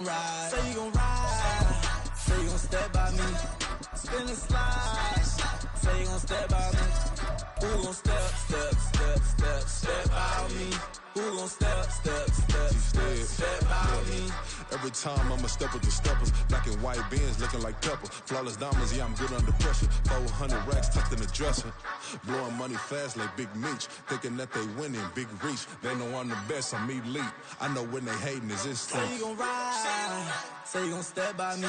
ride. Say you gon' ride. Say you gon' step by me. Spin and slide. Say you gon' step by me. Who gon' step by me? Who gon' step by me? Every time I'ma step with the steppers. Black and white beans looking like pepper. Flawless diamonds, yeah, I'm good under pressure. 400 racks tucked in the dresser. Blowing money fast like Big Meech. Thinking that they winning, big reach. They know I'm the best, I'm elite. I know when they hating is instinct. Say you gon' ride. Say you gon' step by me.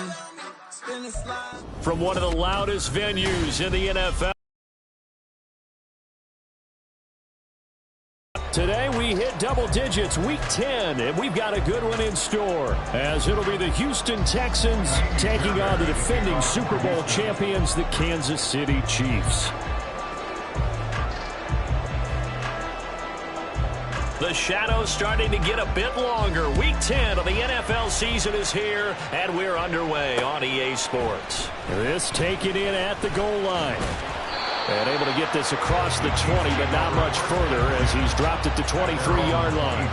Spin and slide. From one of the loudest venues in the NFL. Today we hit double digits, week 10, and we've got a good one in store, as it'll be the Houston Texans taking on the defending Super Bowl champions, the Kansas City Chiefs. The shadows starting to get a bit longer. Week 10 of the NFL season is here, and we're underway on EA Sports. This taken in at the goal line. And able to get this across the 20, but not much further as he's dropped it to 23-yard line.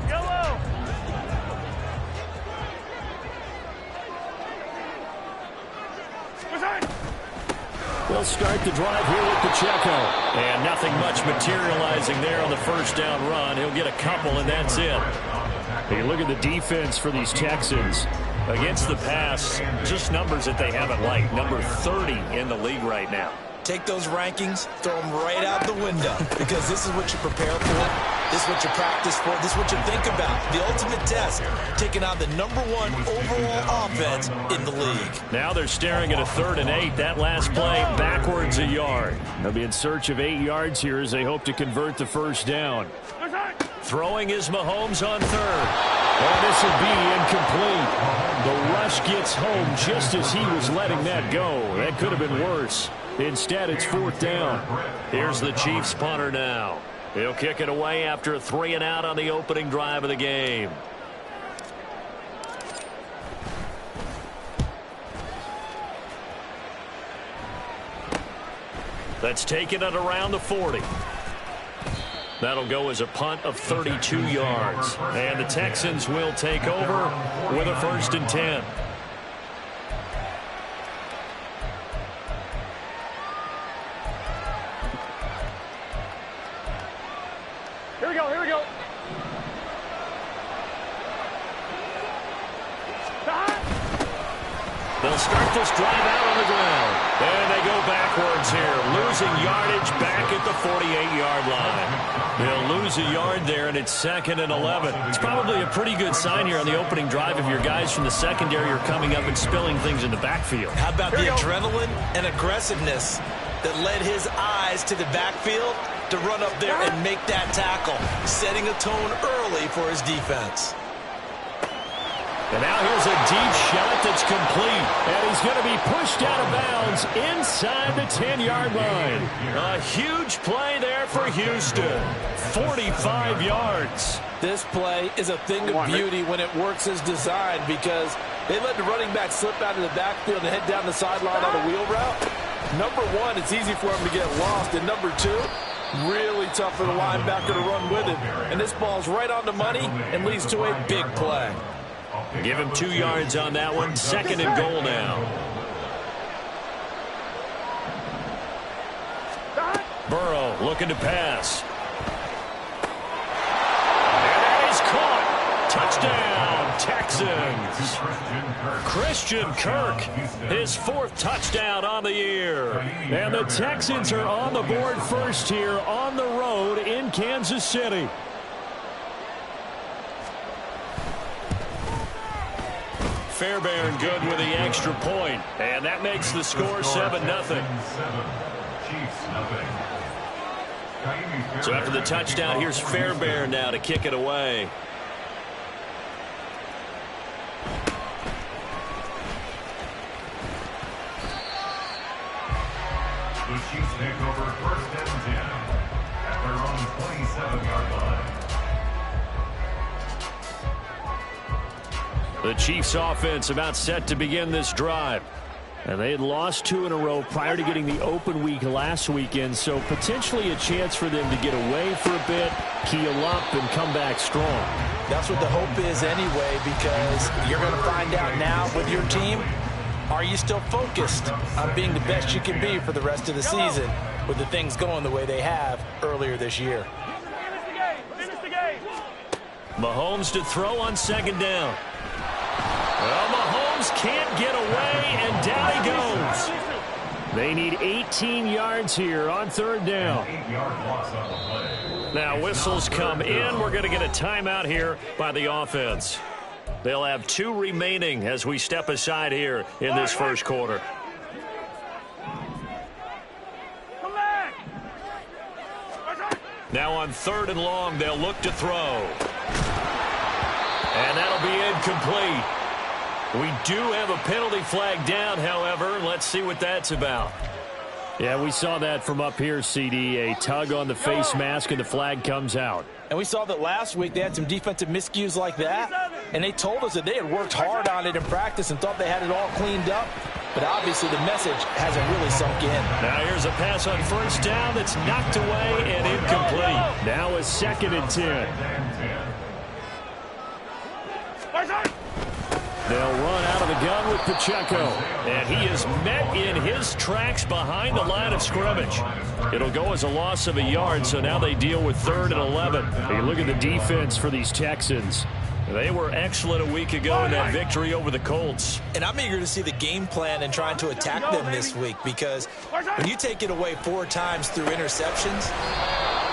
Yellow. They'll start the drive here with Pacheco. And nothing much materializing there on the first down run. He'll get a couple, and that's it. You look at the defense for these Texans. Against the pass, just numbers that they haven't liked. Number 30 in the league right now. Take those rankings, throw them right out the window, because this is what you prepare for. This is what you practice for. This is what you think about. The ultimate test, taking on the #1 overall offense in the league. Now they're staring at a 3rd and 8. That last play backwards a yard. They'll be in search of 8 yards here as they hope to convert the first down. Throwing is Mahomes on 3rd. And this will be incomplete. The rush gets home just as he was letting that go. That could have been worse. Instead, it's 4th down. Here's the Chiefs punter now. He'll kick it away after a 3 and out on the opening drive of the game. That's taken it around the 40. That'll go as a punt of 32 yards. And the Texans will take over with a 1st and 10. Here we go, here we go. They'll start this drive out on the ground. And they go backwards here, losing yardage back at the 48-yard line. They'll lose a yard there, and it's 2nd and 11. It's probably a pretty good sign here on the opening drive if your guys from the secondary are coming up and spilling things in the backfield. How about the adrenaline and aggressiveness that led his eyes to the backfield to run up there and make that tackle, setting a tone early for his defense. And now here's a deep shot that's complete. And he's going to be pushed out of bounds inside the 10-yard line. A huge play there for Houston. 45 yards. This play is a thing of beauty when it works as designed, because they let the running back slip out of the backfield and head down the sideline on a wheel route. #1, it's easy for him to get lost. And #2, really tough for the linebacker to run with it. And this ball's right on the money and leads to a big play. Give him 2 yards on that one. 2nd and goal now. Burrow looking to pass. And that is caught. Touchdown, Texans. Christian Kirk, his 4th touchdown on the year. And the Texans are on the board first here on the road in Kansas City. Fairbairn good with the extra point, and that makes the score 7-0. So after the touchdown, here's Fairbairn now to kick it away. The Chiefs take over 1st and 10 at their own 27-yard line. The Chiefs offense about set to begin this drive. And they had lost 2 in a row prior to getting the open week last weekend, so potentially a chance for them to get away for a bit, keel up, and come back strong. That's what the hope is anyway, because you're going to find out now with your team, are you still focused on being the best you can be for the rest of the season with the things going the way they have earlier this year? Finish the game. Mahomes to throw on 2nd down. Well, Mahomes can't get away, and down he goes. They need 18 yards here on 3rd down. 8-yard loss on the play. Now whistles come in. We're going to get a timeout here by the offense. They'll have 2 remaining as we step aside here in this first quarter. Come back. Now on 3rd and long, they'll look to throw. And that'll be incomplete. We do have a penalty flag down, however. Let's see what that's about. Yeah, we saw that from up here, CD. A tug on the face mask, and the flag comes out. And we saw that last week they had some defensive miscues like that, and they told us that they had worked hard on it in practice and thought they had it all cleaned up. But obviously the message hasn't really sunk in. Now here's a pass on 1st down that's knocked away and incomplete. Now a 2nd and 10. They'll run out of the gun with Pacheco. And he is met in his tracks behind the line of scrimmage. It'll go as a loss of a yard, so now they deal with 3rd and 11. Hey, look at the defense for these Texans. They were excellent a week ago in that victory over the Colts. And I'm eager to see the game plan and trying to attack them this week, because when you take it away 4 times through interceptions,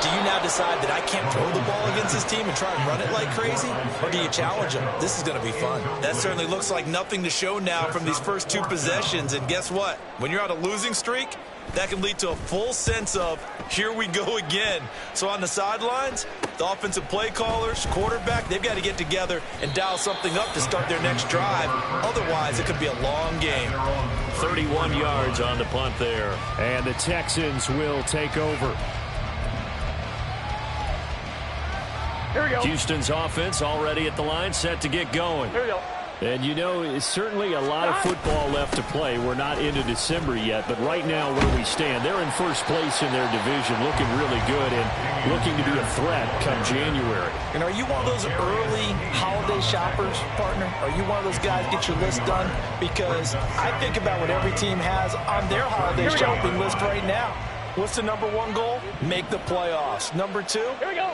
do you now decide that I can't throw the ball against this team and try and run it like crazy? Or do you challenge them? This is going to be fun. That certainly looks like nothing to show now from these first 2 possessions. And guess what? When you're on a losing streak, that can lead to a full sense of, here we go again. So on the sidelines, the offensive play callers, quarterback, they've got to get together and dial something up to start their next drive. Otherwise, it could be a long game. 31 yards on the punt there. And the Texans will take over. Here we go. Houston's offense already at the line, set to get going. Here we go. And you know, it's certainly a lot of football left to play. We're not into December yet, but right now where we stand, they're in first place in their division, looking really good and looking to be a threat come January. And are you one of those early holiday shoppers, partner? Are you one of those guys get your list done? Because I think about what every team has on their holiday shopping list right now. What's the number 1 goal? Make the playoffs. Number 2,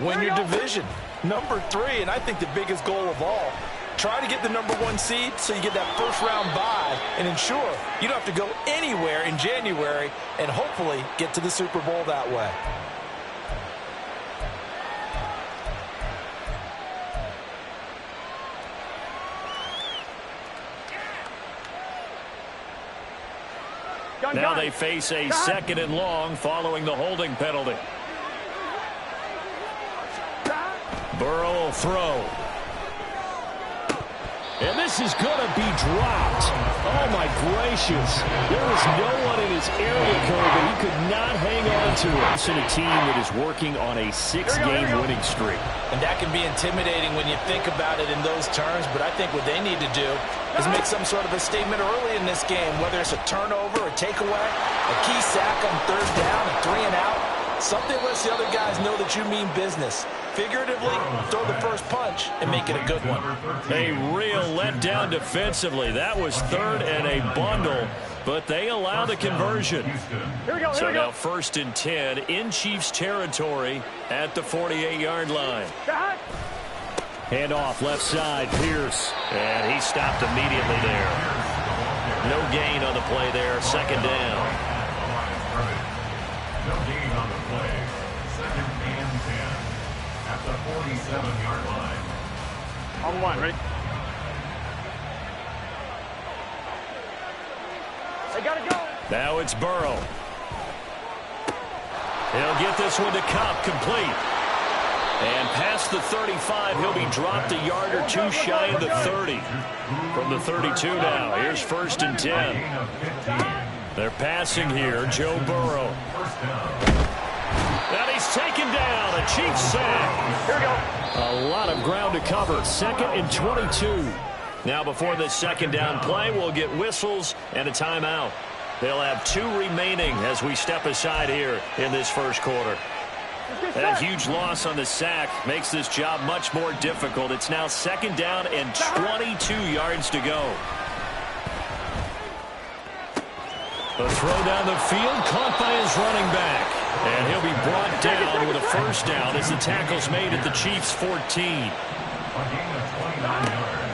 win your division. Number 3, and I think the biggest goal of all, try to get the number 1 seed so you get that first-round bye and ensure you don't have to go anywhere in January and hopefully get to the Super Bowl that way. Now they face a 2nd and long following the holding penalty. Burrow will throw. And this is going to be dropped. Oh, my gracious. There was no one in his area code, but he could not hang on to it. It's a team that is working on a 6-game winning streak. And that can be intimidating when you think about it in those terms, but I think what they need to do is make some sort of a statement early in this game, whether it's a turnover, a takeaway, a key sack on 3rd down, a 3 and out. Something lets the other guys know that you mean business. Figuratively, throw the first punch and make it a good one. A real letdown defensively. That was 3rd and a bundle, but they allow the conversion. So now 1st and 10 in Chiefs territory at the 48-yard line. Hand off left side, Pierce. And he stopped immediately there. No gain on the play there, 2nd down. No gain on the play. 2nd and 10 at the 47-yard line. On 1, ready? They gotta go. Now it's Burrow. He'll get this one to Kupp, complete. And past the 35, he'll be dropped a yard or 2 shy of the 30. From the 32 now, here's 1st and 10. They're passing here, Joe Burrow. And he's taken down, a Chiefs sack. Here we go. A lot of ground to cover, 2nd and 22. Now before this second down play, we'll get whistles and a timeout. They'll have 2 remaining as we step aside here in this first quarter. A huge loss on the sack makes this job much more difficult. It's now second down and 22 yards to go. A throw down the field, caught by his running back. And he'll be brought down with a first down as the tackle's made at the Chiefs' 14.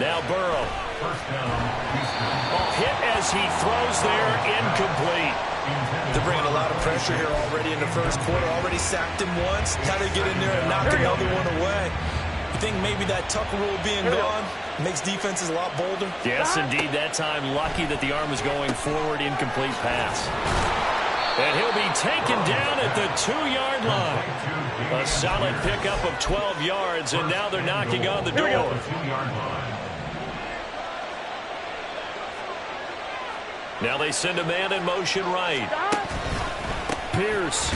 Now Burrow. Hit as he throws there, incomplete. They're bringing a lot of pressure here already in the first quarter. Already sacked him once. How to get in there and knock another one away. You think maybe that Tucker rule being gone makes defenses a lot bolder? Yes, indeed. That time, lucky that the arm was going forward. Incomplete pass. And he'll be taken down at the 2-yard line. A solid pickup of 12 yards, and now they're knocking on the door. Now they send a man in motion right. Pierce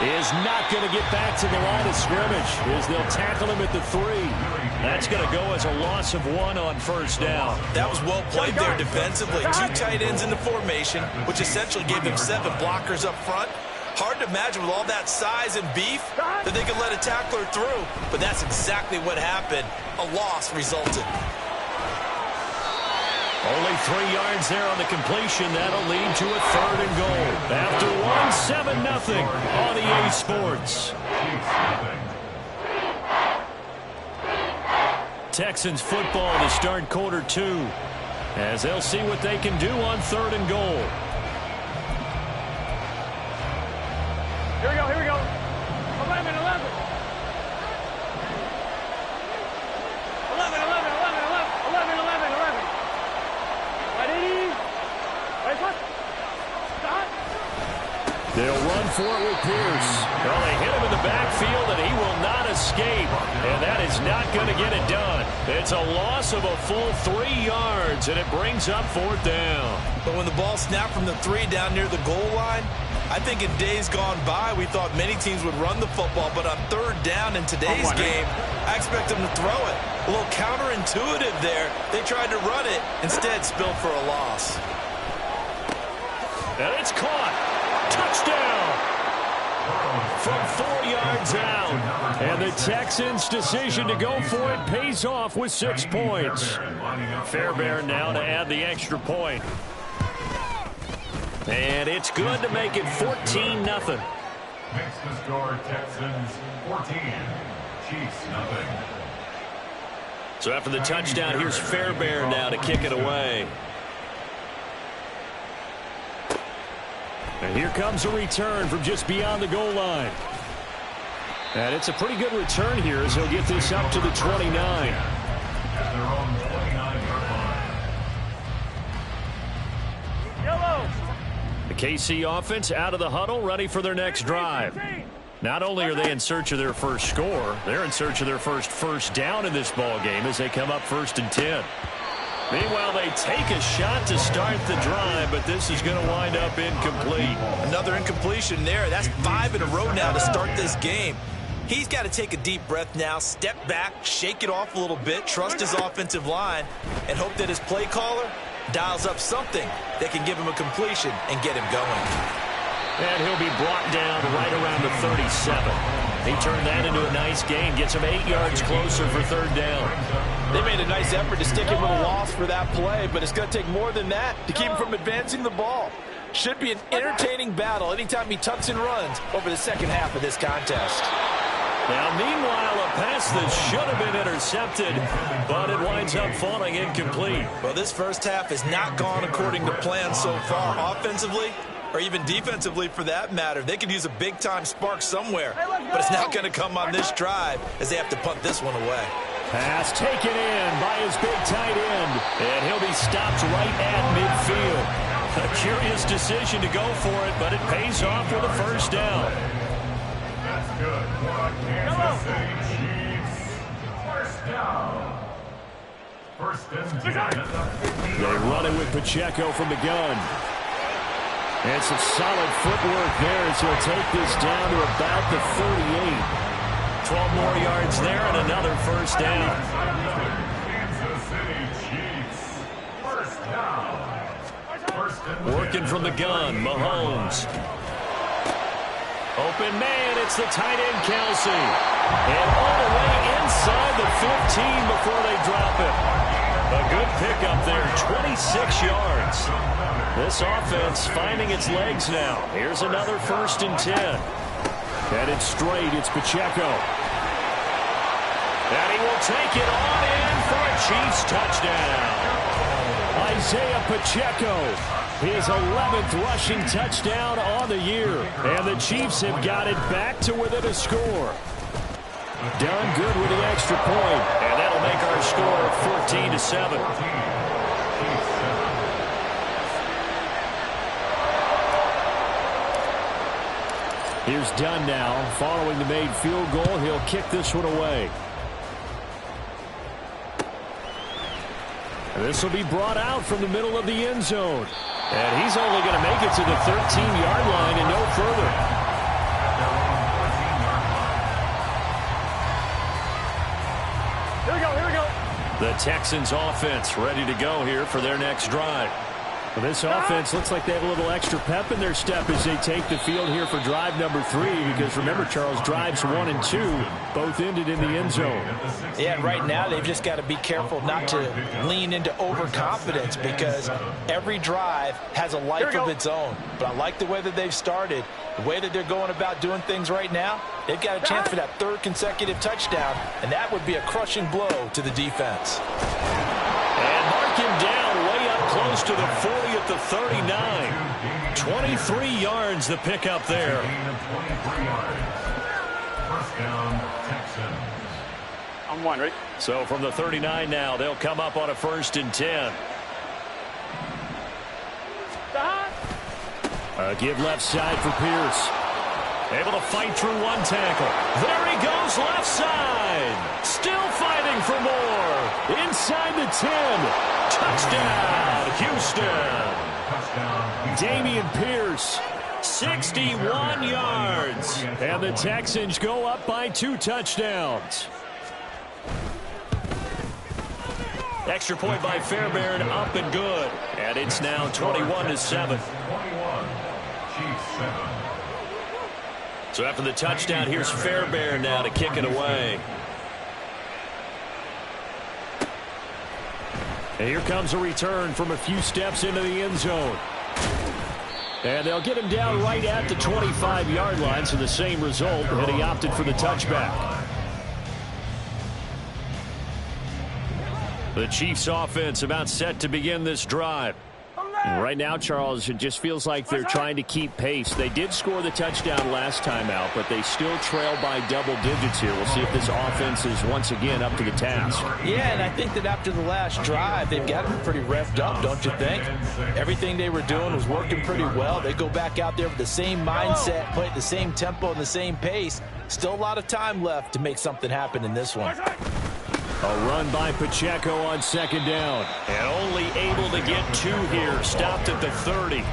is not going to get back to the line of scrimmage as they'll tackle him at the 3. That's going to go as a loss of 1 on first down. That was well played there defensively. 2 tight ends in the formation, which essentially gave him 7 blockers up front. Hard to imagine with all that size and beef that they could let a tackler through. But that's exactly what happened. A loss resulted. Only 3 yards there on the completion. That'll lead to a 3rd and goal. After 1, 7-0 on EA Sports. Texans football to start quarter 2 as they'll see what they can do on 3rd and goal. Here we go, here we go. 11, 11. 11, 11, 11, 11, 11, 11. Ready? Right foot. Stop. They'll run for it with Pierce. Well, they hit him in the backfield, and he will not escape. And that is not going to get it done. It's a loss of a full 3 yards, and it brings up 4th down. But when the ball snapped from the 3 down near the goal line, I think in days gone by, we thought many teams would run the football, but on 3rd down in today's game, I expect them to throw it. A little counterintuitive there. They tried to run it, instead spilled for a loss. And it's caught. Touchdown. From 4 yards out. And the Texans' decision to go for it pays off with 6 points. Fairbairn now to add the extra point. And it's good to make it 14-0. Makes the score Texans 14, Chiefs nothing. So after the touchdown, here's Fairbairn now to kick it away. And here comes a return from just beyond the goal line. And it's a pretty good return here as he'll get this up to the 29. At their own 29-yard line. Yellow. The KC offense out of the huddle, ready for their next drive. Not only are they in search of their first score, they're in search of their first down in this ball game as they come up 1st and 10. Meanwhile, they take a shot to start the drive, but this is going to wind up incomplete. Another incompletion there. That's 5 in a row now to start this game. He's got to take a deep breath now, step back, shake it off a little bit, trust his offensive line, and hope that his play caller dials up something that can give him a completion and get him going. And he'll be brought down right around the 37. He turned that into a nice gain, gets him 8 yards closer for 3rd down. They made a nice effort to stick him with a loss for that play, but it's going to take more than that to keep him from advancing the ball. Should be an entertaining battle anytime he tucks and runs over the second half of this contest. Now, meanwhile, a pass that should have been intercepted, but it winds up falling incomplete. Well, this first half has not gone according to plan so far. Offensively, or even defensively for that matter, they could use a big-time spark somewhere, but it's not going to come on this drive as they have to punt this one away. Pass taken in by his big tight end, and he'll be stopped right at midfield. A curious decision to go for it, but it pays off with a first down. That's good for Kansas City Chiefs. First down. 1st and 10 at the 50. They run it with Pacheco from the gun. And some solid footwork there as he'll take this down to about the 38. 12 more yards there and another first down. Kansas City Chiefs. Working from the gun, Mahomes. Open man, it's the tight end, Kelsey. And all the way inside the 15 before they drop it. A good pickup there, 26 yards. This offense finding its legs now. Here's another 1st and 10. Headed straight, it's Pacheco. And he will take it on in for a Chiefs touchdown. Isaiah Pacheco, his 11th rushing touchdown on the year. And the Chiefs have got it back to within a score. Done good with the extra point. And that'll make our score 14-7. Here's Dunn now. Following the made field goal, he'll kick this one away. And this will be brought out from the middle of the end zone. And he's only going to make it to the 13-yard line and no further. Here we go, here we go. The Texans offense ready to go here for their next drive. Well, this offense looks like they have a little extra pep in their step as they take the field here for drive number 3. Because remember, Charles, drives 1 and 2 both ended in the end zone. Yeah, right now they've just got to be careful not to lean into overconfidence because every drive has a life of its own. But I like the way that they've started, the way that they're going about doing things right now. They've got a chance for that 3rd consecutive touchdown, and that would be a crushing blow to the defense. And mark him down way up close to the 40 at the 39. 23 yards the pickup there. First down, Texans. I'm one, ready? So from the 39 now, they'll come up on a 1st and 10. Give left side for Pierce. Able to fight through one tackle. There he goes left side. Still fighting for more. Inside the 10. Touchdown, Houston. Dameon Pierce, 61 yards. And the Texans go up by 2 touchdowns. Extra point by Fairbairn, up and good. And it's now 21-7. So after the touchdown, here's Fairbairn now to kick it away. And here comes a return from a few steps into the end zone. And they'll get him down right at the 25-yard line, so the same result, and he opted for the touchback. The Chiefs offense about set to begin this drive. Right now, Charles, it just feels like they're trying to keep pace. They did score the touchdown last time out, but they still trail by double digits here. We'll see if this offense is once again up to the task. Yeah, and I think that after the last drive, they've got them pretty revved up, don't you think? Everything they were doing was working pretty well. They go back out there with the same mindset, play at the same tempo and the same pace. Still a lot of time left to make something happen in this one. A run by Pacheco on 2nd down. And only able to get 2 here. Stopped at the 30.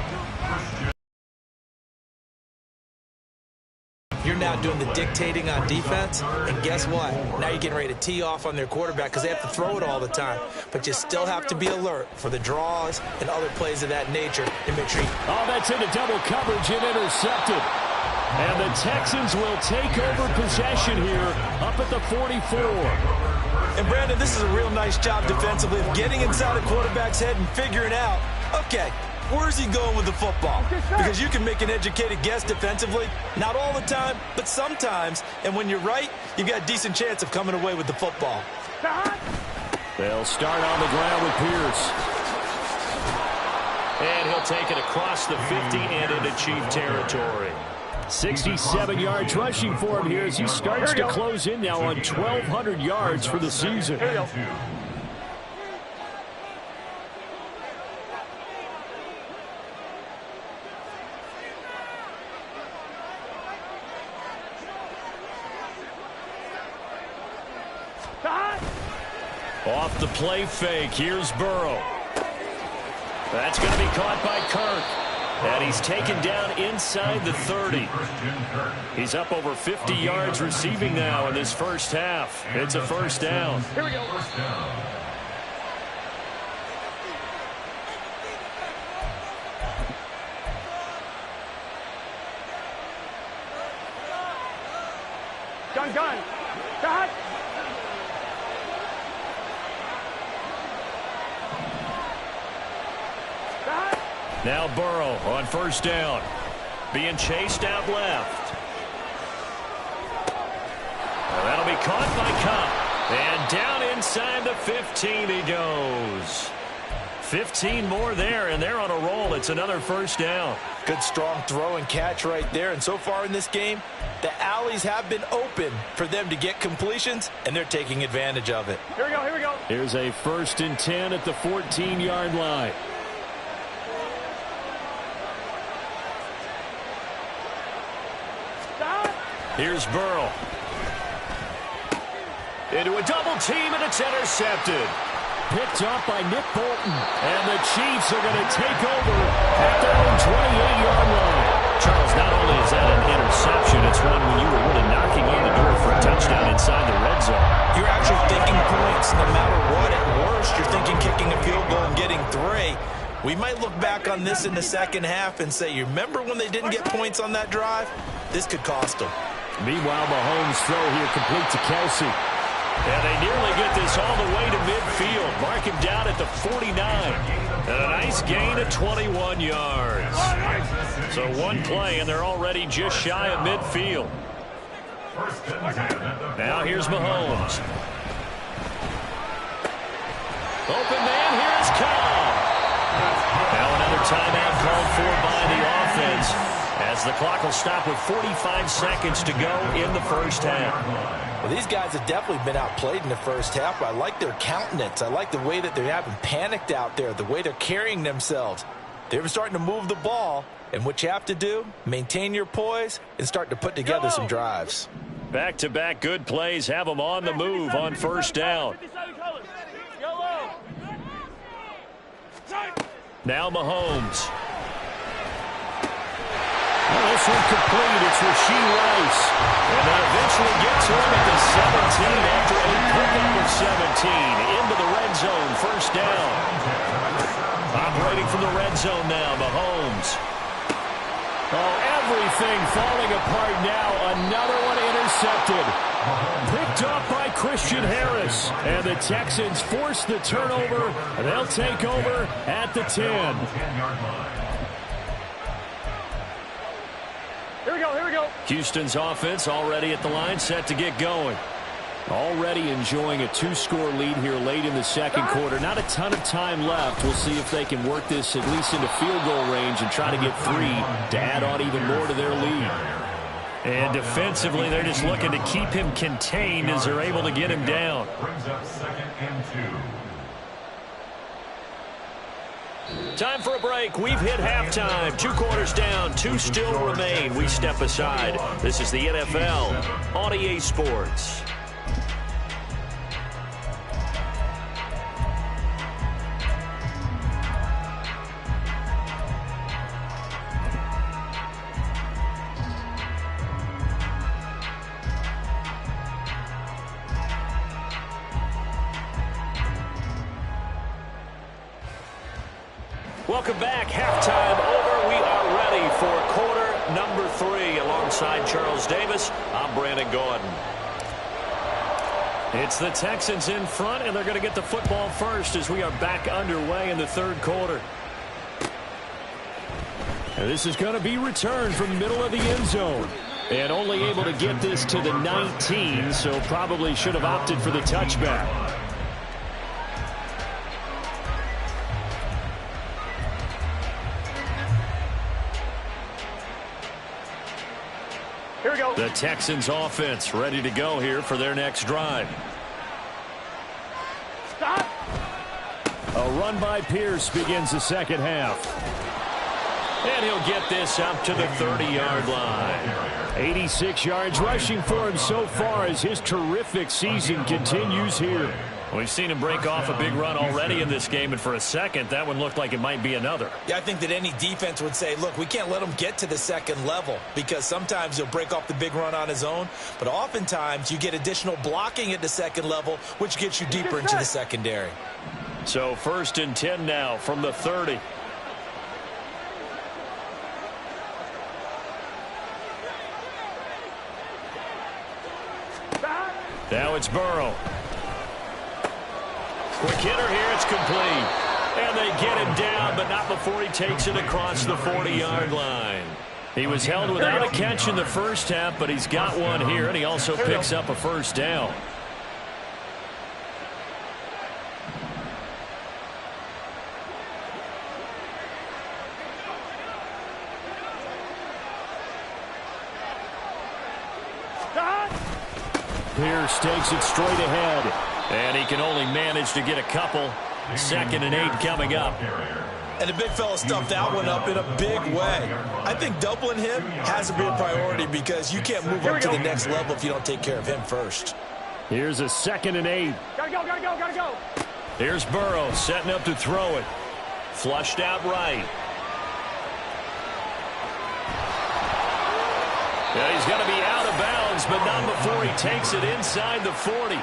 You're now doing the dictating on defense, and guess what? Now you're getting ready to tee off on their quarterback because they have to throw it all the time. But you still have to be alert for the draws and other plays of that nature to make sure Oh, that's into double coverage and intercepted. And the Texans will take over possession here up at the 44. And, Brandon, this is a real nice job defensively of getting inside a quarterback's head and figuring out, okay, where's he going with the football? Because you can make an educated guess defensively. Not all the time, but sometimes. And when you're right, you've got a decent chance of coming away with the football. They'll start on the ground with Pierce. And he'll take it across the 50 and into Chief territory. 67 yards rushing for him here as he starts to close in now on 1,200 yards for the season. Off the play fake, here's Burrow. That's going to be caught by Kirk. And he's taken down inside the 30. He's up over 50 yards receiving now in this first half. It's a 1st down. Here we go. Gun. Cut. Now Burrow on first down. Being chased out left. Well, that'll be caught by Kupp. And down inside the 15 he goes. 15 more there, and they're on a roll. It's another first down. Good strong throw and catch right there. And so far in this game, the alleys have been open for them to get completions, and they're taking advantage of it. Here we go, here we go. Here's a 1st and 10 at the 14-yard line. Stop. Here's Burrow. Into a double team, and it's intercepted. Picked up by Nick Bolton. And the Chiefs are going to take over at their own 28-yard line. Charles, not only is that an interception, it's one when you were really knocking on the door for a touchdown inside the red zone. You're actually thinking points. No matter what, at worst, you're thinking kicking a field goal and getting 3. We might look back on this in the second half and say, you remember when they didn't get points on that drive? This could cost them. Meanwhile, Mahomes' throw here complete to Kelsey. And they nearly get this all the way to midfield. Mark him down at the 49. And a nice gain of 21 yards. So one play, and they're already just shy of midfield. Now here's Mahomes. Open man, here's Cobb. Now another timeout called for by the offense, as the clock will stop with 45 seconds to go in the first half. Well, these guys have definitely been outplayed in the first half. I like their countenance. I like the way that they're having panicked out there, the way they're carrying themselves. They're starting to move the ball, and what you have to do, maintain your poise and start to put together some drives. Back-to-back good plays have them on the move on first down. Now Mahomes. Well, this one complete. It's Rashee Rice. And they eventually get to him at the 17 after a pickup of 17. Into the red zone, first down. Operating from the red zone now, Mahomes. Oh, everything falling apart now. Another one intercepted. Picked up by Christian Harris. And the Texans force the turnover. And they'll take over at the 10. Here we go, here we go. Houston's offense already at the line, set to get going. Already enjoying a 2-score lead here late in the second quarter. Not a ton of time left. We'll see if they can work this at least into field goal range and try to get 3 to add on even more to their lead. And defensively, they're just looking to keep him contained as they're able to get him down. Brings up 2nd and 2. Time for a break. We've hit halftime. 2 quarters down, 2 still remain. We step aside. This is the NFL on EA Sports. Welcome back. Halftime over. We are ready for quarter number 3. Alongside Charles Davis, I'm Brandon Gordon. It's the Texans in front, and they're going to get the football first as we are back underway in the third quarter. And this is going to be returned from the middle of the end zone. And only able to get this to the 19, so probably should have opted for the touchback. Here we go. The Texans offense ready to go here for their next drive. Stop. A run by Pierce begins the second half. And he'll get this up to the 30-yard line. 86 yards rushing for him so far as his terrific season continues here. We've seen him break off a big run already in this game, and for a second, that one looked like it might be another. Yeah, I think that any defense would say, look, we can't let him get to the second level, because sometimes he'll break off the big run on his own, but oftentimes you get additional blocking at the second level, which gets you deeper into the secondary. So 1st and 10 now from the 30. Now it's Burrow. Quick hitter here. It's complete. And they get him down, but not before he takes it across the 40-yard line. He was held without a catch in the first half, but he's got one here, and he also picks up a first down. Pierce takes it straight ahead, and he can only manage to get a couple. 2nd and 8 coming up. And the big fella stuffed that one up in a big way. I think doubling him has to be a priority because you can't move up to the next level if you don't take care of him first. Here's a 2nd and 8. Gotta go. Here's Burrow setting up to throw it. Flushed out right. Yeah, he's going to be out of bounds, but not before he takes it inside the 40.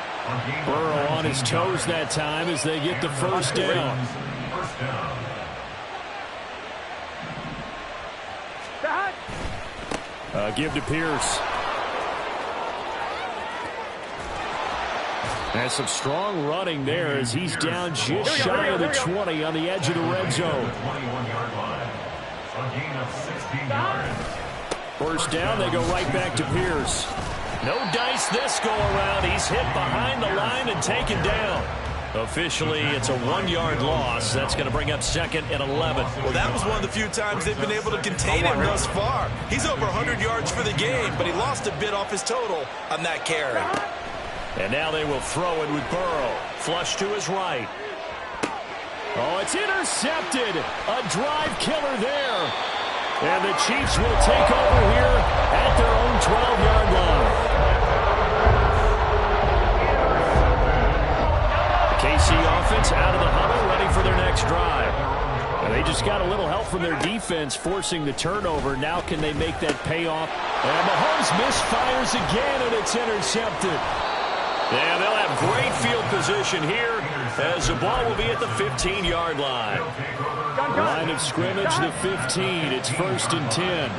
Burrow on his toes that time as they get the first down. Give to Pierce. And some strong running there as he's down just shy of the 20 on the edge of the red zone. First down, they go right back to Pierce. No dice this go around. He's hit behind the line and taken down. Officially, it's a 1-yard loss. That's going to bring up 2nd and 11. Well, that was one of the few times they've been able to contain him thus far. He's over 100 yards for the game, but he lost a bit off his total on that carry. And now they will throw it with Burrow. Flush to his right. Oh, it's intercepted. A drive killer there. And the Chiefs will take over here at their own 12-yard line. KC offense out of the huddle, ready for their next drive. And they just got a little help from their defense forcing the turnover. Now can they make that payoff? And Mahomes misfires again, and it's intercepted. Yeah, they'll have great field position here as the ball will be at the 15-yard line. Line of scrimmage, the 15. It's 1st and 10.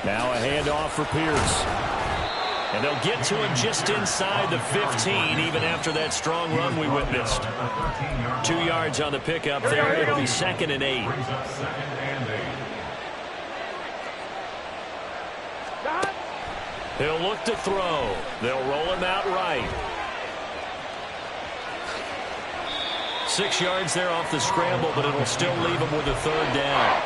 Now a handoff for Pierce. And they'll get to him just inside the 15, even after that strong run we witnessed. 2 yards on the pickup there. It'll be 2nd and 8. He'll look to throw. They'll roll him out right. 6 yards there off the scramble, but it'll still leave him with a 3rd down.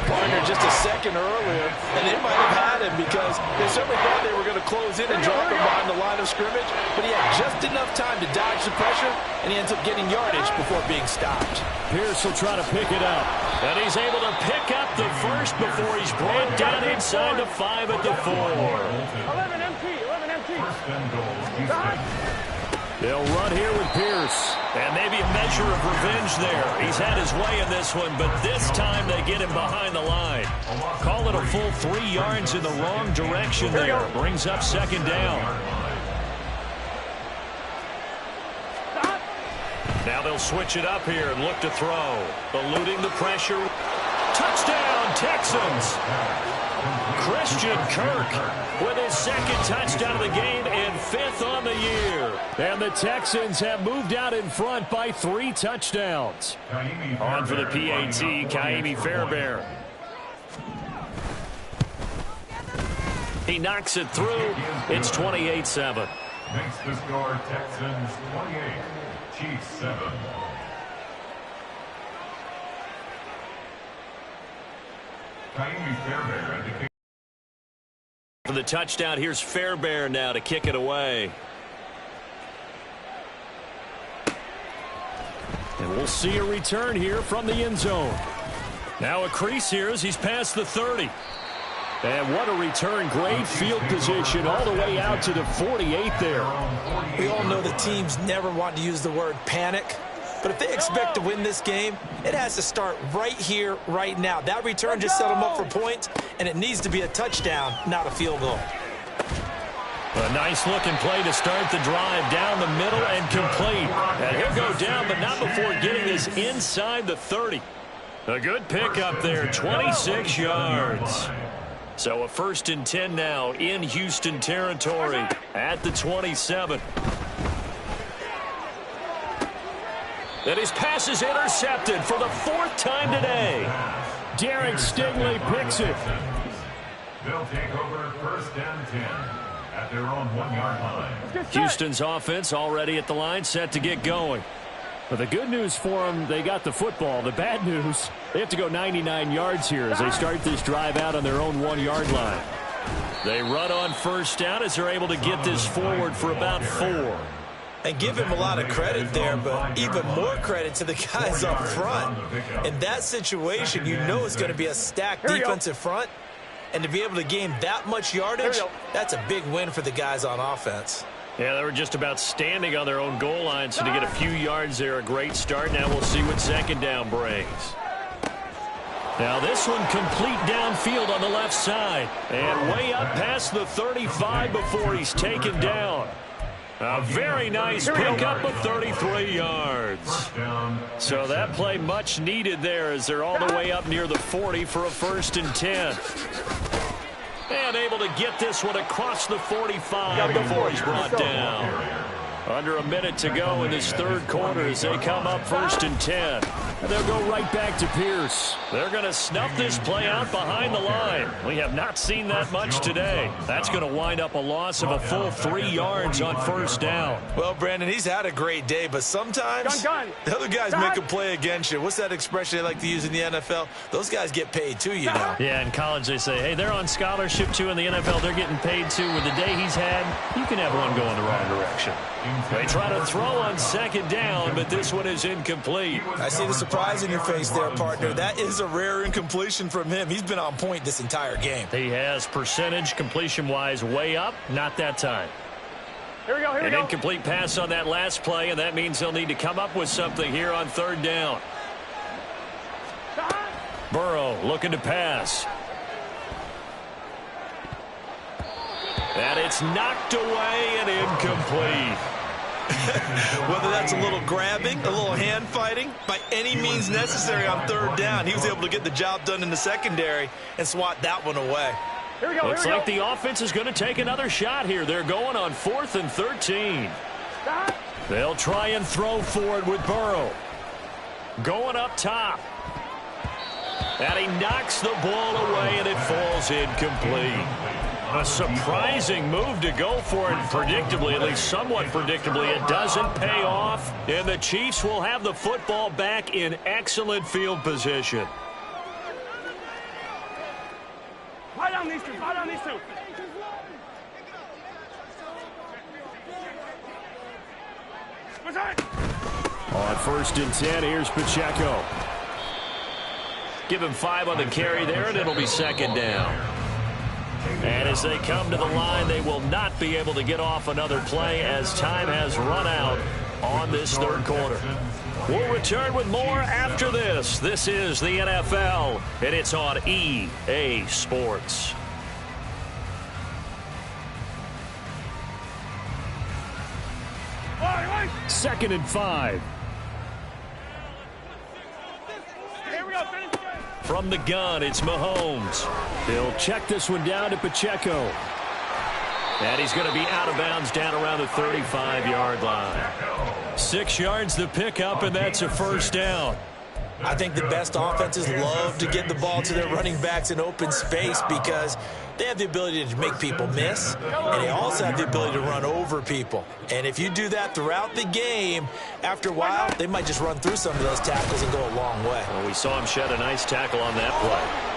Partner just a second earlier, and they might have had him because they certainly thought they were going to close in and drop him behind the line of scrimmage, but he had just enough time to dodge the pressure, and he ends up getting yardage before being stopped. Pierce will try to pick it up, and he's able to pick up the first before he's brought down inside the 5 at the 4. 11 empty. They'll run here with Pierce. And maybe a measure of revenge there. He's had his way in this one, but this time they get him behind the line. Call it a full 3 yards in the wrong direction there. Brings up 2nd down. Now they'll switch it up here and look to throw. Eluding the pressure. Touchdown, Texans! Christian Kirk with his 2nd touchdown of the game and 5th on the year. And the Texans have moved out in front by 3 touchdowns. On for the PAT, Ka'imi Fairbairn. He knocks it through. It's 28-7. Makes the score Texans 28, Chiefs 7. Ka'imi Fairbairn indicates. For the touchdown, here's Fairbairn now to kick it away. And we'll see a return here from the end zone. Now a crease here as he's past the 30. And what a return. Great field position all the way out to the 48 there. We all know the teams never want to use the word panic. But if they expect to win this game, it has to start right here, right now. That return just set them up for points, and it needs to be a touchdown, not a field goal. A nice-looking play to start the drive down the middle and complete. And he'll go down, but not before getting this inside the 30. A good pickup there, 26 yards. So a 1st and 10 now in Houston territory at the 27. And his pass is intercepted for the 4th time today. Derek Stingley picks it. They'll take over 1st and 10 at their own 1-yard line. Houston's offense already at the line, set to get going. But the good news for them, they got the football. The bad news, they have to go 99 yards here as they start this drive out on their own 1-yard line. They run on 1st down as they're able to get this forward for about 4. And give him a lot of credit there, but even more credit to the guys up front. In that situation, you know it's going to be a stacked defensive front. And to be able to gain that much yardage, that's a big win for the guys on offense. Yeah, they were just about standing on their own goal line, so to get a few yards there, a great start. Now we'll see what 2nd down brings. Now this one complete downfield on the left side. And way up past the 35 before he's taken down. A very nice pickup of 33 yards. So that play much needed there as they're all the way up near the 40 for a 1st and 10. And able to get this one across the 45 before he's brought down. Under a minute to go in this 3rd quarter as they come up 1st and 10. And they'll go right back to Pierce. They're going to snuff this play out behind the line. We have not seen that much today. That's going to wind up a loss of a full 3 yards on 1st down. Well, Brandon, he's had a great day, but sometimes the other guys make a play against you. What's that expression they like to use in the NFL? Those guys get paid too, you know. Yeah, in college they say, hey, they're on scholarship too. In the NFL, they're getting paid too. With the day he's had, you can have one go in the wrong direction. They try to throw on 2nd down, but this one is incomplete. I see the surprise in your face there, partner. That is a rare incompletion from him. He's been on point this entire game. He has percentage completion-wise way up. Not that time. Here we go, An incomplete pass on that last play, and that means they'll need to come up with something here on 3rd down. Burrow looking to pass. And it's knocked away and incomplete. Whether that's a little grabbing, a little hand fighting, by any means necessary on 3rd down, he was able to get the job done in the secondary and swat that one away. Looks like the offense is going to take another shot here. They're going on 4th and 13. They'll try and throw for it with Burrow. Going up top. And he knocks the ball away, and it falls incomplete. A surprising move to go for it. Predictably, at least somewhat predictably, it doesn't pay off. And the Chiefs will have the football back in excellent field position. Fly down these two. On 1st and 10, here's Pacheco. Give him 5 on the carry there, and it'll be 2nd down. And as they come to the line, they will not be able to get off another play as time has run out on this 3rd quarter. We'll return with more after this. This is the NFL, and it's on EA Sports. Second and 5. From the gun, it's Mahomes. They'll check this one down to Pacheco. And he's going to be out of bounds down around the 35-yard line. 6 yards the pickup, and that's a 1st down. I think the best offenses love to get the ball to their running backs in open space because they have the ability to make people miss, and they also have the ability to run over people. And if you do that throughout the game, after a while, they might just run through some of those tackles and go a long way. Well, we saw him shed a nice tackle on that play.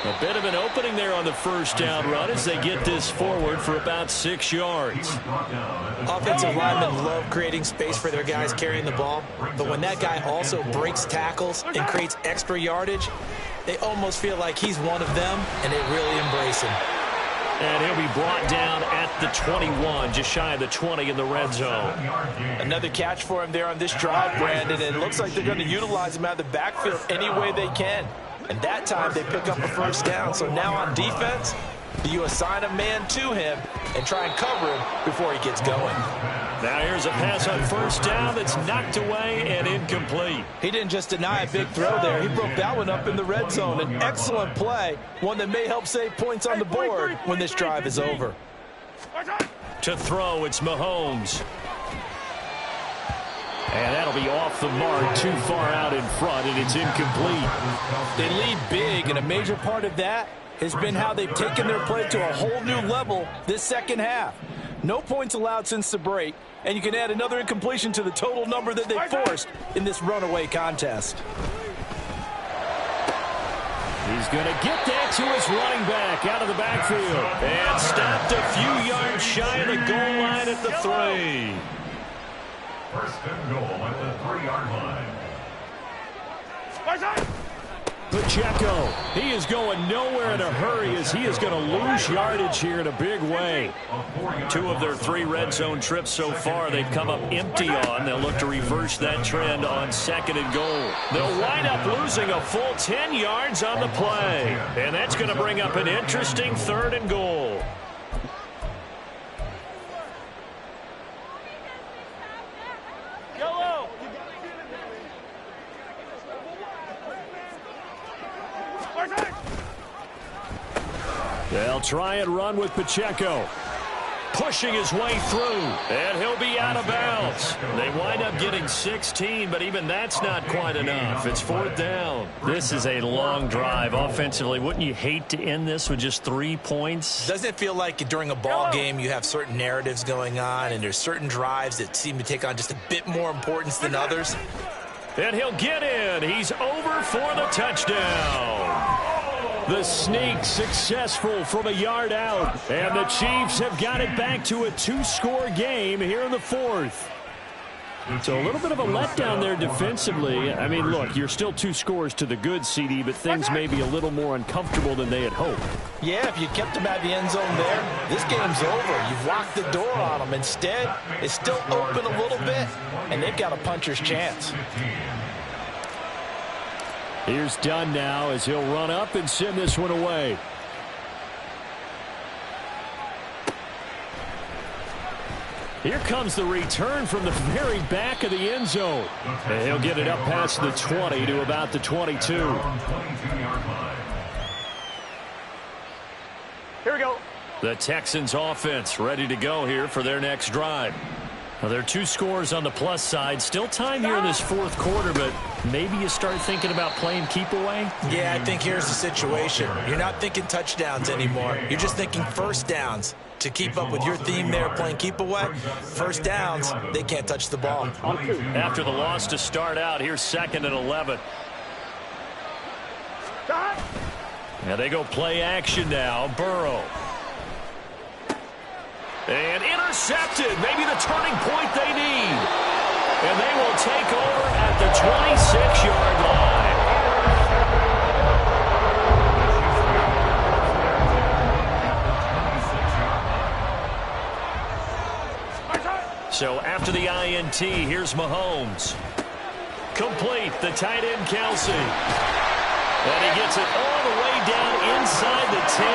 A bit of an opening there on the 1st down run as they get this forward for about 6 yards. Offensive linemen love creating space for their guys carrying the ball, but when that guy also breaks tackles and creates extra yardage, they almost feel like he's one of them, and they really embrace him. And he'll be brought down at the 21, just shy of the 20 in the red zone. Another catch for him there on this drive, Brandon, and it looks like they're going to utilize him out of the backfield any way they can. And that time they pick up a 1st down. So now on defense, you assign a man to him and try and cover him before he gets going. Now here's a pass on first down that's knocked away and incomplete. He didn't just deny a big throw there. He broke that one up in the red zone. An excellent play, one that may help save points on the board when this drive is over. To throw, it's Mahomes. And that'll be off the mark, too far out in front, and it's incomplete. They lead big, and a major part of that has been how they've taken their play to a whole new level this second half. No points allowed since the break, and you can add another incompletion to the total number that they forced in this runaway contest. He's going to get that to his running back out of the backfield. And stopped a few yards shy of the goal line at the 3. First and goal at the 3-yard line. Pacheco, he is going nowhere in a hurry as he is going to lose yardage here in a big way. 2 of their 3 red zone trips so far they've come up empty on. They'll look to reverse that trend on 2nd and goal. They'll wind up losing a full 10 yards on the play. And that's going to bring up an interesting 3rd and goal. They'll try and run with Pacheco. Pushing his way through. And he'll be out of bounds. They wind up getting 16, but even that's not quite enough. It's 4th down. This is a long drive offensively. Wouldn't you hate to end this with just 3 points? Doesn't it feel like during a ball game you have certain narratives going on and there's certain drives that seem to take on just a bit more importance than others? And he'll get in. He's over for the touchdown. The sneak successful from a yard out. And the Chiefs have got it back to a 2-score game here in the 4th. So a little bit of a letdown there defensively. I mean, look, you're still 2 scores to the good, CD, but things may be a little more uncomfortable than they had hoped. Yeah, if you kept them at the end zone there, this game's over. You've locked the door on them. Instead, it's still open a little bit, and they've got a puncher's chance. Here's Dunn now as he'll run up and send this one away. Here comes the return from the very back of the end zone. And he'll get it up past the 20 to about the 22. Here we go. The Texans offense ready to go here for their next drive. Well, there are 2 scores on the plus side. Still time here in this 4th quarter, but maybe you start thinking about playing keep away? Yeah, I think here's the situation. You're not thinking touchdowns anymore. You're just thinking first downs. To keep up with your theme there, playing keep away, first downs, they can't touch the ball. After the loss to start out, here's 2nd and 11. Now they go play action now. Burrow. And intercepted. Maybe the turning point they need. And they will take over at the 26-yard line. So after the INT, here's Mahomes. Complete, the tight end Kelsey. And he gets it all the way down inside the 10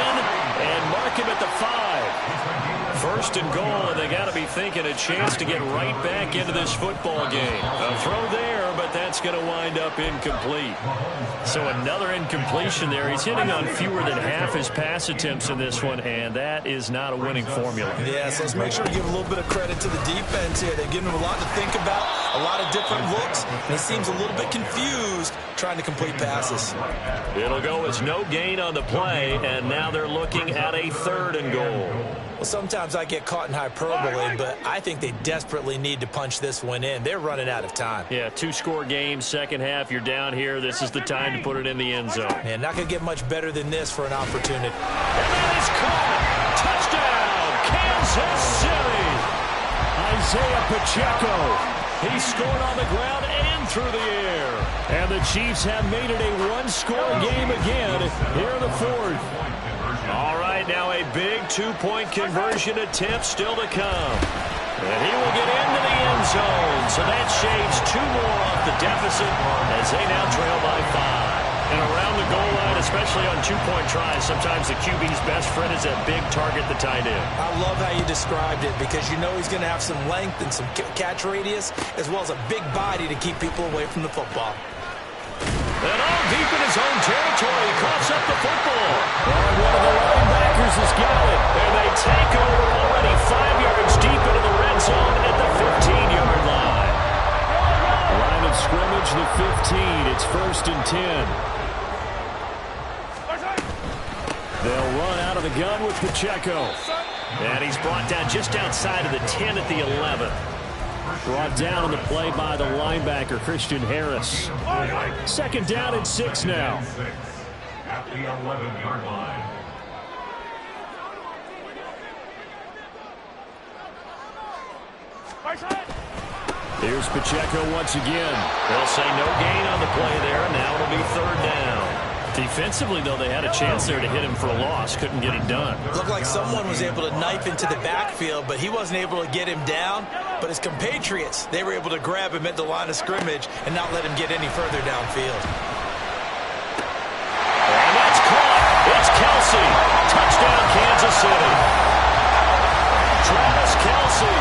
and mark him at the 5. 1st and goal, and they got to be thinking a chance to get right back into this football game. A throw there, but that's going to wind up incomplete. So another incompletion there. He's hitting on fewer than half his pass attempts in this one, and that is not a winning formula. Yeah, so let's make sure to give a little bit of credit to the defense here. They've given him a lot to think about, a lot of different looks, and he seems a little bit confused trying to complete passes. It'll go as no gain on the play, and now they're looking at a 3rd and goal. Well, sometimes I get caught in hyperbole, but I think they desperately need to punch this one in. They're running out of time. Yeah, 2-score game, second half, you're down here. This is the time to put it in the end zone. Man, not going to get much better than this for an opportunity. And that is caught. Touchdown, Kansas City. Isaiah Pacheco. He scored on the ground and through the air. And the Chiefs have made it a 1-score game again here in the 4th. All right, now a big 2-point conversion attempt still to come. And he will get into the end zone. So that shaves 2 more off the deficit as they now trail by 5. And around from the goal line, especially on two-point tries. Sometimes the QB's best friend is that big target, the tight end. I love how you described it because you know he's going to have some length and some catch radius as well as a big body to keep people away from the football. And all deep in his own territory, coughs up the football. And one of the linebackers has got it. And they take over already 5 yards deep into the red zone at the 15-yard line. Line of scrimmage, the 15. It's 1st and 10. They'll run out of the gun with Pacheco. And he's brought down just outside of the 10 at the 11. Brought down on the play by the linebacker, Christian Harris. 2nd down and 6 now. At the 11-yard line. Here's Pacheco once again. They'll say no gain on the play there, and now it'll be 3rd down. Defensively, though, they had a chance there to hit him for a loss. Couldn't get it done. Looked like someone was able to knife into the backfield, but he wasn't able to get him down. But his compatriots, they were able to grab him at the line of scrimmage and not let him get any further downfield. And that's caught. It's Kelce. Touchdown, Kansas City. Travis Kelce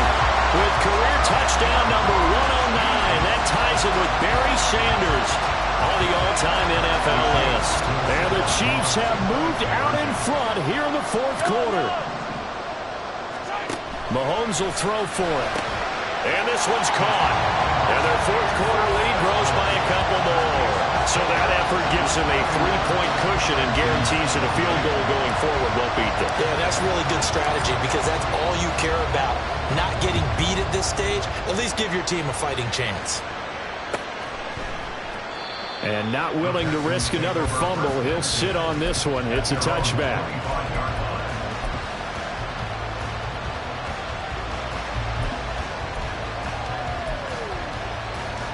with career touchdown number 109. That ties him with Barry Sanders on the all-time NFL list. And the Chiefs have moved out in front here in the 4th quarter. Mahomes will throw for it. And this one's caught. And their 4th quarter lead grows by a couple more. So that effort gives them a 3-point cushion and guarantees that a field goal going forward won't beat them. Yeah, that's really good strategy because that's all you care about. Not getting beat at this stage. At least give your team a fighting chance. And not willing to risk another fumble. He'll sit on this one. It's a touchback.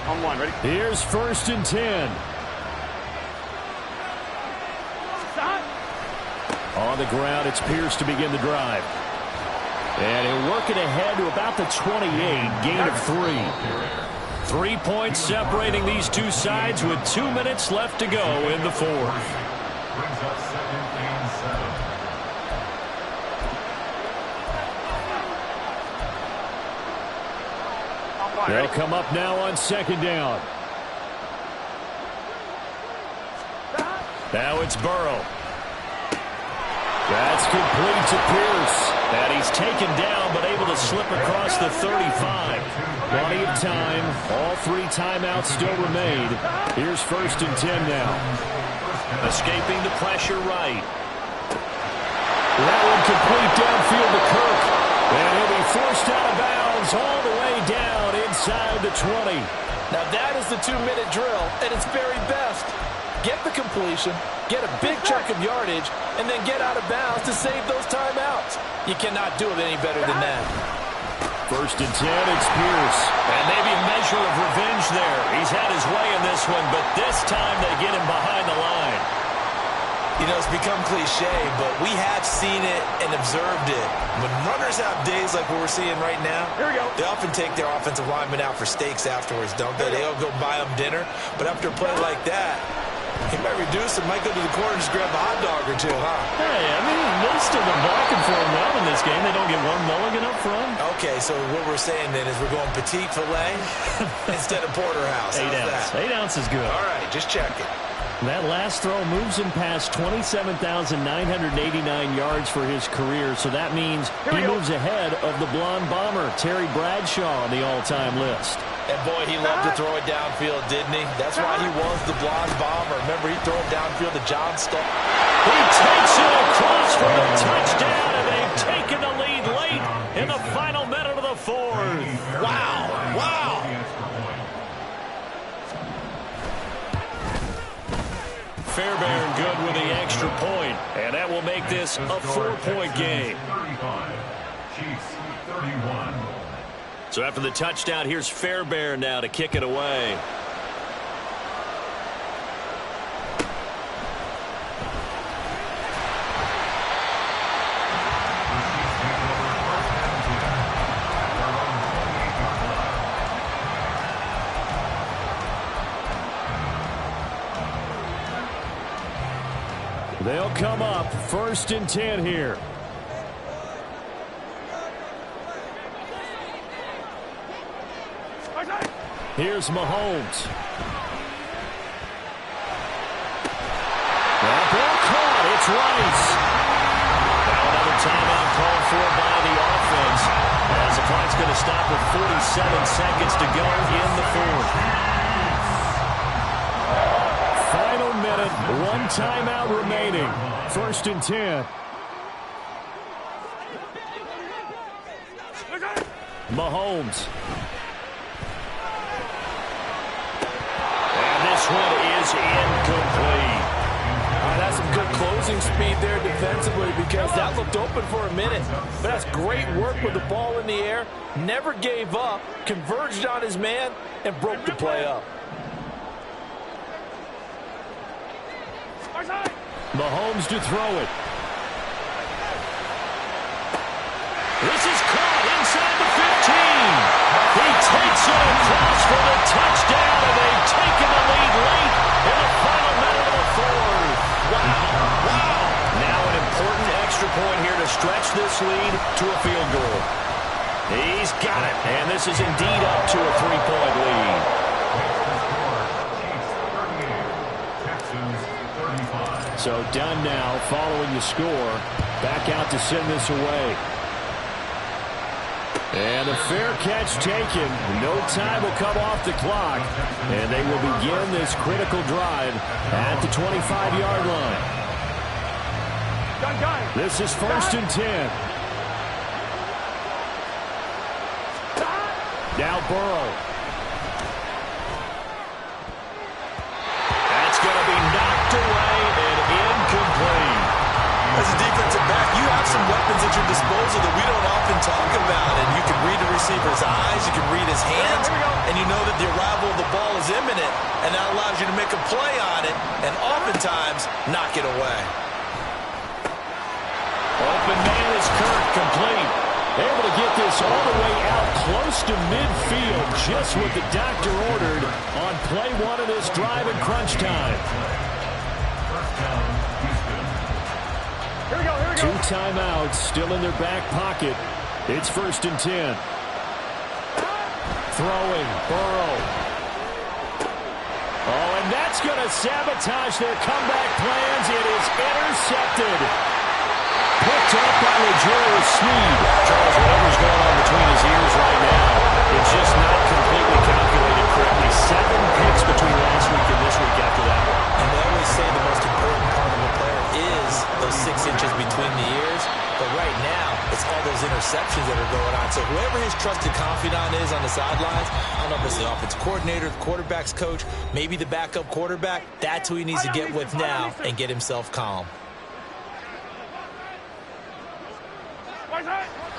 On one, ready? Here's 1st and 10. On the ground, it's Pierce to begin the drive. And he'll work it ahead to about the 28, gain of 3. 3 points separating these two sides with 2 minutes left to go in the 4th. Brings up 2nd and 7. They'll come up now on 2nd down. Now it's Burrow. That's complete to Pierce. And he's taken down but able to slip across the 35. Plenty of time. All 3 timeouts still remain. Here's 1st and 10 now. Escaping the pressure right. That one complete downfield to Kirk. And he'll be forced out of bounds all the way down inside the 20. Now that is the 2-minute drill at its very best. Get the completion, get a big chunk of yardage, and then get out of bounds to save those timeouts. You cannot do it any better than that. 1st and 10, it's Pierce. And maybe a measure of revenge there. He's had his way in this one, but this time they get him behind the line. You know, it's become cliche, but we have seen it and observed it. When runners have days like what we're seeing right now, they often take their offensive linemen out for steaks afterwards, don't they? They'll go buy them dinner, but after a play like that, he might reduce it, might go to the corner and just grab a hot dog or 2, huh? Hey, I mean, they've still been blocking for him well in this game. They don't get one mulligan up front. Okay, so what we're saying then is we're going petite filet instead of porterhouse. 8 ounce. That? 8 ounce is good. All right, just checking. That last throw moves him past 27,989 yards for his career, so that means he moves ahead of the blonde bomber, Terry Bradshaw, on the all-time list. And, boy, he loved to throw it downfield, didn't he? That's why he was the blonde bomber. Remember, he threw it downfield to John Stark. He takes it across for a touchdown, and they've taken the lead late in the final minute of the 4th. Wow. Wow. Fairbairn good with the extra point, and that will make this a 4-point game. 35. Chiefs 31. So after the touchdown, here's Fairbairn now to kick it away. come up. 1st and 10 here. Here's Mahomes. That ball caught. It's Rice. Now another timeout called for by the offense, as the clock's going to stop with 47 seconds to go in the 4th. Final minute, 1 timeout remaining. 1st and 10. Mahomes. And this one is incomplete. That's some good closing speed there defensively, because that looked open for a minute. But that's great work with the ball in the air. Never gave up, converged on his man, and broke the play up. Mahomes to throw it. This is caught inside the 15. He takes it across for the touchdown, and they've taken the lead late in the final minute of the 4th. Wow. Now an important extra point here to stretch this lead to a field goal. He's got it, and this is indeed up to a 3-point lead. So done now following the score. Back out to send this away. And a fair catch taken. No time will come off the clock. And they will begin this critical drive at the 25-yard line. This is 1st and 10. Now Burrow. That's going to be knocked away and incomplete. As a defensive back, you have some weapons at your disposal that we don't often talk about. And you can read the receiver's eyes, you can read his hands, and you know that the arrival of the ball is imminent. And that allows you to make a play on it and oftentimes knock it away. Open man is Kirk, complete. Able to get this all the way out close to midfield, just what the doctor ordered on play 1 of this drive in crunch time. Here we go. 2 timeouts still in their back pocket. It's 1st and 10. Throwing, Burrow. Oh, and that's going to sabotage their comeback plans. It is intercepted. Picked up by L'Jarius Sneed. Charles, whatever's going on between his ears right now, it's just not completely calculated correctly. 7 picks between last week and this week after that one. And they always say the most important part of a player is those 6 inches between the ears. But right now, it's all those interceptions that are going on. So whoever his trusted confidant is on the sidelines, I don't know if it's the offensive coordinator, the quarterback's coach, maybe the backup quarterback, that's who he needs to get with now and get himself calm.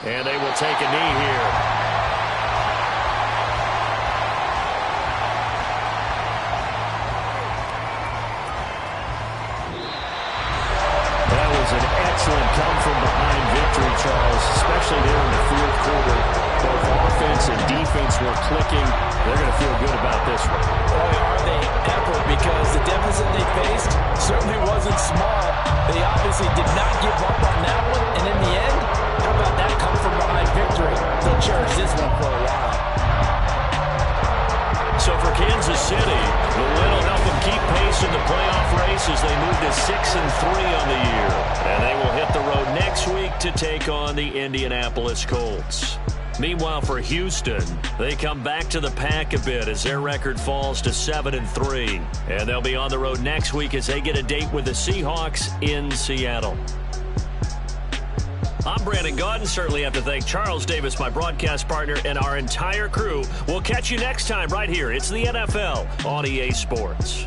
And they will take a knee here. That was an excellent come-from-behind victory, Charles, especially there in the 4th quarter. Both offense and defense were clicking. They're going to feel good about this one. Boy, are they ever, because the deficit they faced certainly wasn't small. They obviously did not give up on that one, and in the end, how about that come-from-behind victory? They'll cherish this one for a while. So for Kansas City, the win will help them keep pace in the playoff race as they move to 6-3 on the year. And they will hit the road next week to take on the Indianapolis Colts. Meanwhile, for Houston, they come back to the pack a bit as their record falls to 7-3. And they'll be on the road next week as they get a date with the Seahawks in Seattle. I'm Brandon Gaudin. Certainly have to thank Charles Davis, my broadcast partner, and our entire crew. We'll catch you next time right here. It's the NFL on EA Sports.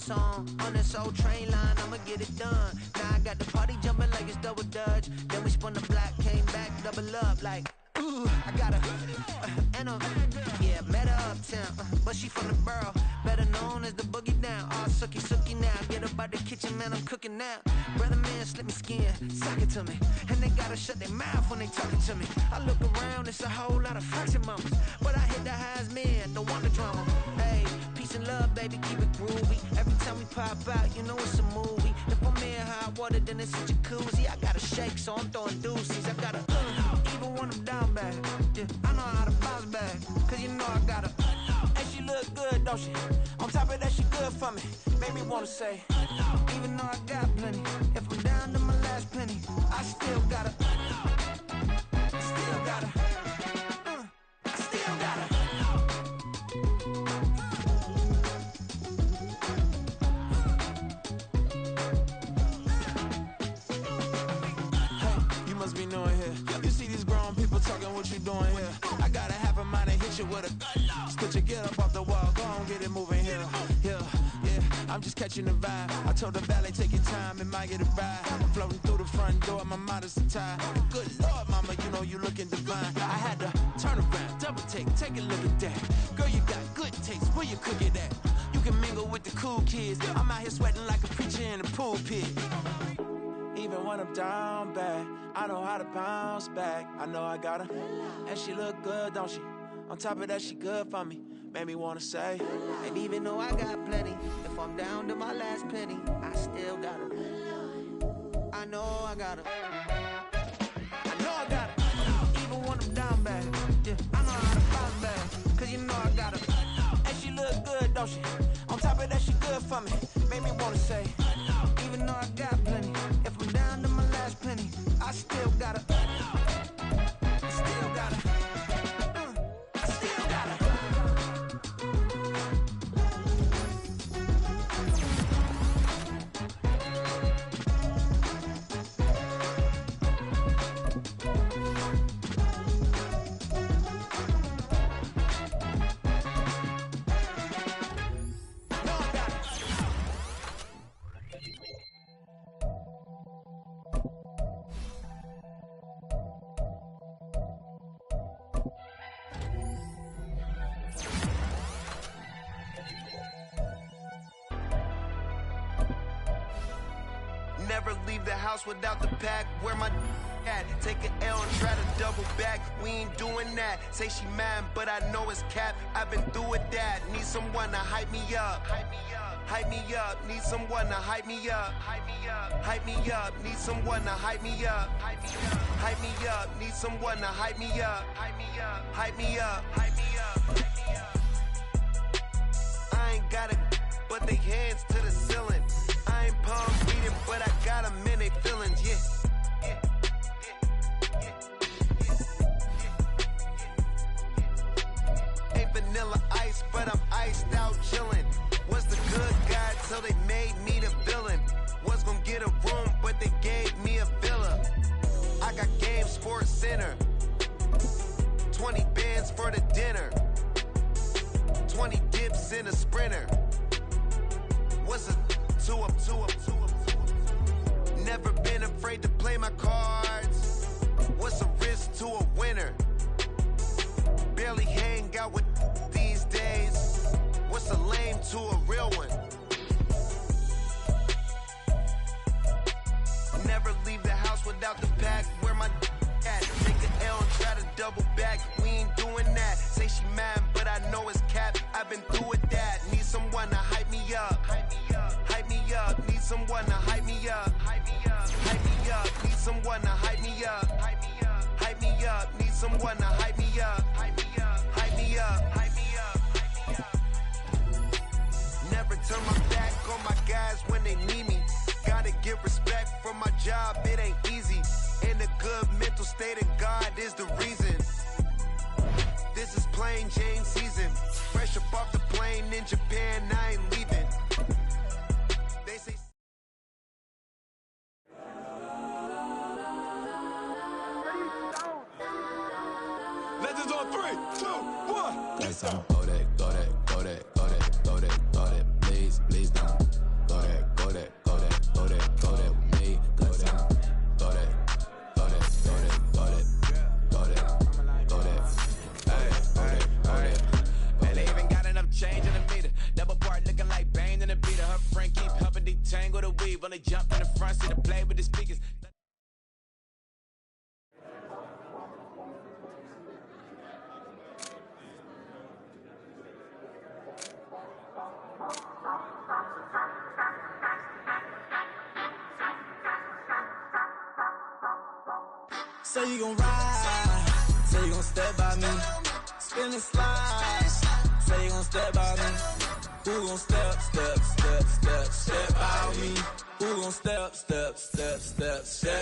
lights on this old train line, I'ma get it done. Now I got the party jumping like it's double dutch. Then we spun the block, came back, double up like, ooh, I got her, and yeah, met her uptown, but she from the borough, better known as the boogie down. All sookie now, get up out the kitchen, man, I'm cooking now. Brother man, slip me skin, sock it to me, and they gotta shut their mouth when they talking to me. I look around, it's a whole lot of flirting mamas, but I hit the highs, man, don't want the drama. Hey, peace and love, baby, keep it groovy. Every time we pop out, you know it's a movie. If I'm in hot water, then it's a jacuzzi. I gotta shake, so I'm throwing deuces. I gotta, even when I'm down bad, yeah, I know how to bounce back, cause you know I gotta, and she look good, don't she? On top of that, she good for me, made me wanna say, even though I got plenty, if I'm down to my last penny, I still gotta, I still gotta. Be knowing here. You see these grown people talking, what you doing here? I gotta have a mind to hit you with a stitch you, get up off the wall, go on, get it moving here. Yeah, I'm just catching the vibe. I told the valet, take your time, it might get a ride. I'm floating through the front door, my modest attire. Good Lord, mama, you know you looking divine. I had to turn around, double take a look at that. Girl, you got good taste, where you cook it at? You can mingle with the cool kids. I'm out here sweating like a preacher in the pulpit. Even when I'm down bad, I know how to bounce back. I know I got her, and she look good, don't she? On top of that, she good for me, made me wanna say. And even though I got plenty, if I'm down to my last penny, I still got her. I know I got her. I know I got her. Even when I'm down bad, yeah, I know how to bounce back, cause you know I got her. And she look good, don't she? On top of that, she good for me, made me wanna say. Even though I got plenty, if I'm down to my last penny, I still gotta, I still gotta, I still gotta. Never leave the house without the pack. Where my at? Take an L and try to double back. We ain't doing that. Say she mad, but I know it's cap. I've been through with that. Need someone to hype me up. Hype me up. Hype me up. Need someone to hype me up. Hype me up. Hype me up. Need someone to hype me up. Hype me up. Hype me up. Need someone to hype me up. Hype me up. Hype me up. Hype me up. Hype me up. I ain't got it, but they hands to the ceiling. I ain't palm reading, but I got them in they feelings, yeah. Ain't vanilla ice, but I'm iced out chillin'. Was the good guy till they made me the villain. Was gonna get a room, but they gave me a villa. I got Game Sports Center. 20 bands for the dinner. 20 dips in a Sprinter. What's a two up? Never been afraid to play my cards. What's a risk to a winner? Barely hang out with these days. What's a lame to a real one? Never leave the house without the pack. Where my at? Take an L and try to double back. We ain't doing that. Say she mad, but I know it's cap. I've been through with that. Need someone to hype me up. Hype me up. Hype me up. Need someone to hype me up. Hype me up. Hype me up. Need someone to hype me up. Hype me up. Hype me up. Need someone to hype me up. Hype me up. Hype me up. Hype me up. Hype me up. Never turn my back on my guys when they need me. Gotta give respect for my job, it ain't easy. In a good mental state of God is the reason. This is plain Jane season. Fresh up off the plane in Japan, I ain't leaving. They say Legends on 3, 2, 1. Got some Kodak, please don't. Say you gon' ride, say you gon' step by me. Spin and slide, say you gon' step by me. Who gon' step by me? Who gon' step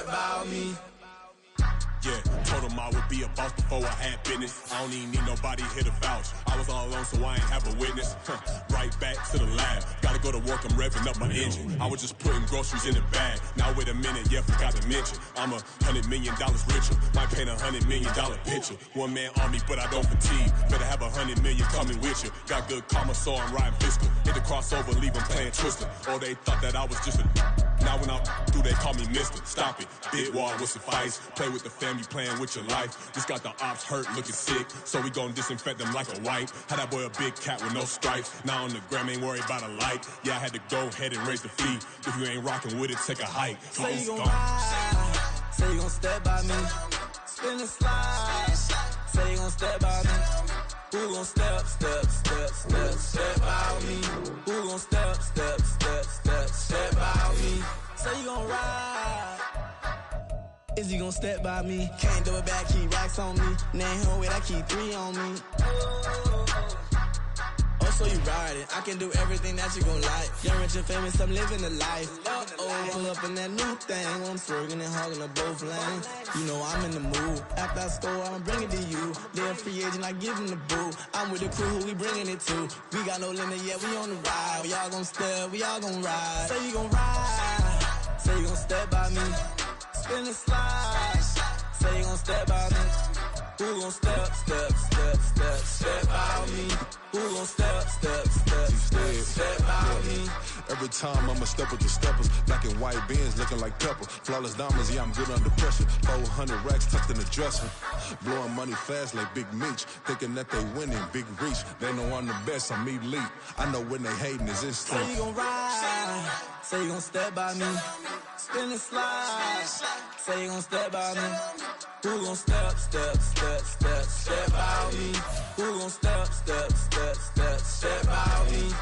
by me? Yeah, told him I would be a boss before I had business. I don't even need nobody here to vouch. I was all alone, so I ain't have a witness. Right back to the lab. Gotta go to work, I'm revving up my engine. I was just putting groceries in the bag. Now wait a minute, yeah, forgot to mention. I'm $100 million richer. Might paint $100 million picture. One man army, but I don't fatigue. Better have 100 million coming with you. Got good karma, so I'm riding fiscal. Hit the crossover, leave them playing Twister. Or they thought that I was just a... Now when I'm through, they call me Mister. Stop it. Big wall will suffice. Play with the family, playing with your life. Just got the ops hurt, looking sick. So we gon' disinfect them like a wipe. Had that boy a big cat with no stripes. Now on the gram, ain't worried about a light. Yeah, I had to go ahead and raise the fee. If you ain't rocking with it, take a hike. Say you gon' ride, say you gon' step by me. Spin and slide, say you gon' step by me. Who gon' step by me? Who gon' step by me? Say you gon' ride. Is you gon' step by me? Can't do it back, keep racks on me. Name home with, I keep 3 on me. Oh, so you riding. I can do everything that you gon' like. Young, rich, and famous, I'm living the life. Uh-oh, pull up in that new thing. I'm swerving and hogging up both lanes. You know I'm in the mood. After I score, I'ma bring it to you. They're a free agent, I give them the boo. I'm with the crew, who we bringing it to. We got no limit, yeah, we on the ride. We all gon' step, we all gon' ride. Say you gon' ride, say you gon' step by me. Spin and slide, say you gon' step by me. Who gon' step by me? Who gon' step by me? Every time I'ma step with the steppers. Black and white Benz looking like pepper. Flawless diamonds, yeah, I'm good under pressure. 400 racks tucked in the dresser. Blowing money fast like Big Meech. Thinking that they winning, big reach. They know I'm the best, I'm elite. I know when they hating is instinct. Say you gon' ride, say you gon' step by me. Spin and slide, say you gon' step by me. Who gon' step by me? Who gon' step by me?